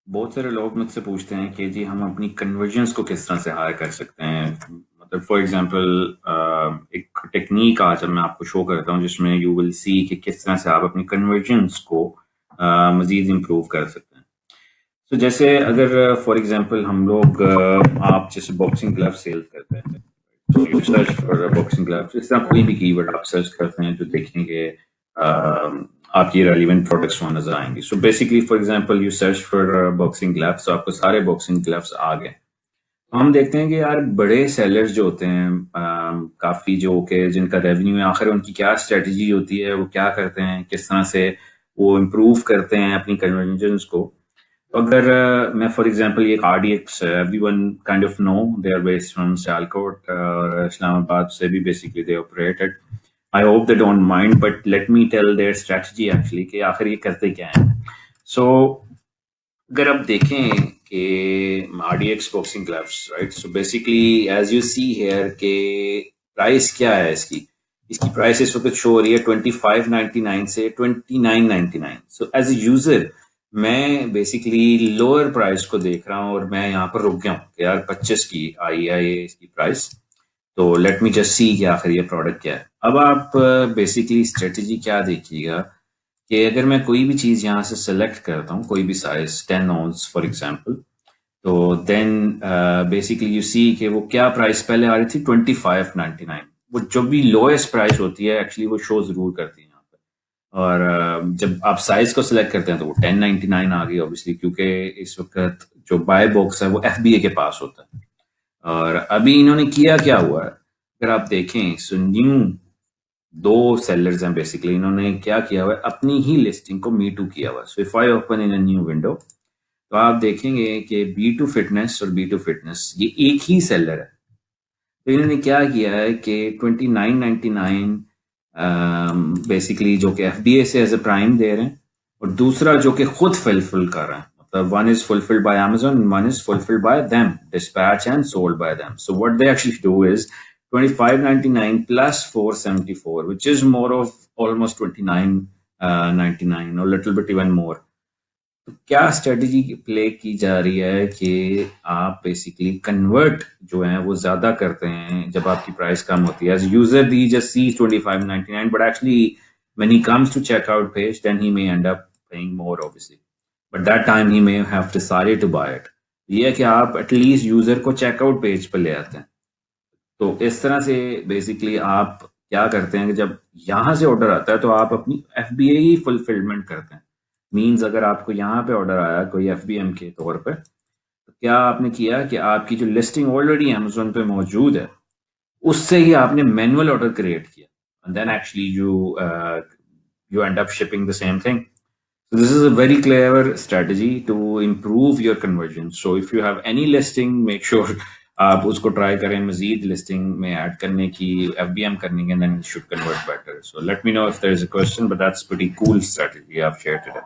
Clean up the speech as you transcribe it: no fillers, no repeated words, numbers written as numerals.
بہت سارے لوگ مجھ سے پوچھتے ہیں کہ جی ہم اپنی کنورژنس کو کس طرح سے ہائی کر سکتے ہیں. مطلب فار ایگزامپل ایک ٹیکنیک آج میں آپ کو شو کرتا ہوں جس میں یو ول سی کہ کس طرح سے آپ اپنی کنورژنس کو مزید امپروو کر سکتے ہیں. تو جیسے اگر فار ایگزامپل ہم لوگ آپ جیسے باکسنگ گلو سیل کرتے ہیں تو you search for boxing gloves, اس طرح کوئی بھی کی ورڈ آپ سرچ کرتے ہیں تو دیکھیں گے آپ کی ریلیونٹ پروڈکٹس وہاں نظر آئیں گے. So basically for example you search for boxing gloves تو آپ کو سارے باکسنگ گلوز آ گئے. تو ہم دیکھتے ہیں کہ یار بڑے سیلرز جو ہوتے ہیں کافی جو کہ جن کا ریونیو ہے، آخر ان کی کیا اسٹریٹجی ہوتی ہے، وہ کیا کرتے ہیں، کس طرح سے وہ امپروو کرتے ہیں اپنی کنورژنس کو. اگر میں فار ایگزامپل یہ R D X everyone kind of know they are based from Sialkot اور اسلام آباد سے بھی basically they operated. I hope they don't mind but let me tell their strategy actually کہ آخر یہ کرتے کیا ہیں. سو اگر آپ دیکھیں کہ are D x boxing gloves right, so basically as you see here کہ پرائس کیا ہے اس کی پرائس اس وقت شو ہو رہی ہے 25.99 سے 29.99. سو ایز اے یوزر میں بیسکلی لوور پرائس کو دیکھ رہا ہوں اور میں یہاں پر رک گیا ہوں کہ یار 25 کی آئی ہے یہ اس کی پرائس، تو لیٹ می جسٹ سی کہ آخر یہ پروڈکٹ کیا ہے. اب آپ بیسکلی اسٹریٹجی کیا دیکھیے گا کہ اگر میں کوئی بھی چیز یہاں سے سلیکٹ کرتا ہوں، کوئی بھی سائز 10 اونس فار ایگزامپل، تو دین بیسکلی یو سی کہ وہ کیا پرائس پہلے آ رہی تھی 25.99. وہ جو بھی لوئسٹ پرائس ہوتی ہے ایکچولی وہ شو ضرور کرتی ہے یہاں پہ. اور جب آپ سائز کو سلیکٹ کرتے ہیں تو وہ 10.99 آ گئی اوبیسلی، کیونکہ اس وقت جو بائی باکس ہے وہ ایف بی اے کے پاس ہوتا ہے. اور ابھی انہوں نے کیا ہوا ہے اگر آپ دیکھیں، سو نیو دو سیلرز ہیں بیسکلی، انہوں نے کیا ہوا ہے اپنی ہی لسٹنگ کو می ٹو کیا ہوا ہے. So if I open in new window تو آپ دیکھیں گے کہ بی ٹو فٹنس اور بی ٹو فٹنس یہ ایک ہی سیلر ہے. تو انہوں نے کیا ہے کہ 29.99 بیسکلی جو کہ ایف بی اے سے ایز اے پرائم دے رہے ہیں، اور دوسرا جو کہ خود فلفل کر رہے ہیں، مطلب one is fulfilled by Amazon and one is fulfilled by them, dispatch and sold by them. So what they actually do is 25.99 plus 474, which is more of almost 29.99 or little bit even more. تو کیا strategy پلے کی جا رہی ہے کہ آپ basically convert جو ہیں وہ زیادہ کرتے ہیں جب آپ کی پرائس کم ہوتی ہے. As user the just see 25.99 but actually when he comes to check out page then he may end up paying more obviously, but that time he may have decided to buy it. یہ ہے کہ آپ at least user کو check out page پہ لے آتے ہیں. تو اس طرح سے بیسکلی آپ کیا کرتے ہیں کہ جب یہاں سے آرڈر آتا ہے تو آپ اپنی ایف بی اے ہی فلفلمنٹ کرتے ہیں. مینز اگر آپ کو یہاں پہ آرڈر آیا کوئی ایف بی ایم کے طور پہ، تو کیا آپ نے کیا کہ آپ کی جو لسٹنگ آلریڈی امیزون پہ موجود ہے اس سے ہی آپ نے مینول آرڈر کریٹ کیا، and then actually you end up shipping the same thing. So this is a very clever strategy to improve your conversion. So if you have any listing, make sure آپ اس کو try کریں مزید listing میں add کرنے کی، F B M کرنے کی، and then it should convert better. So let me know if there is a question, but that's pretty cool strategy I've shared today.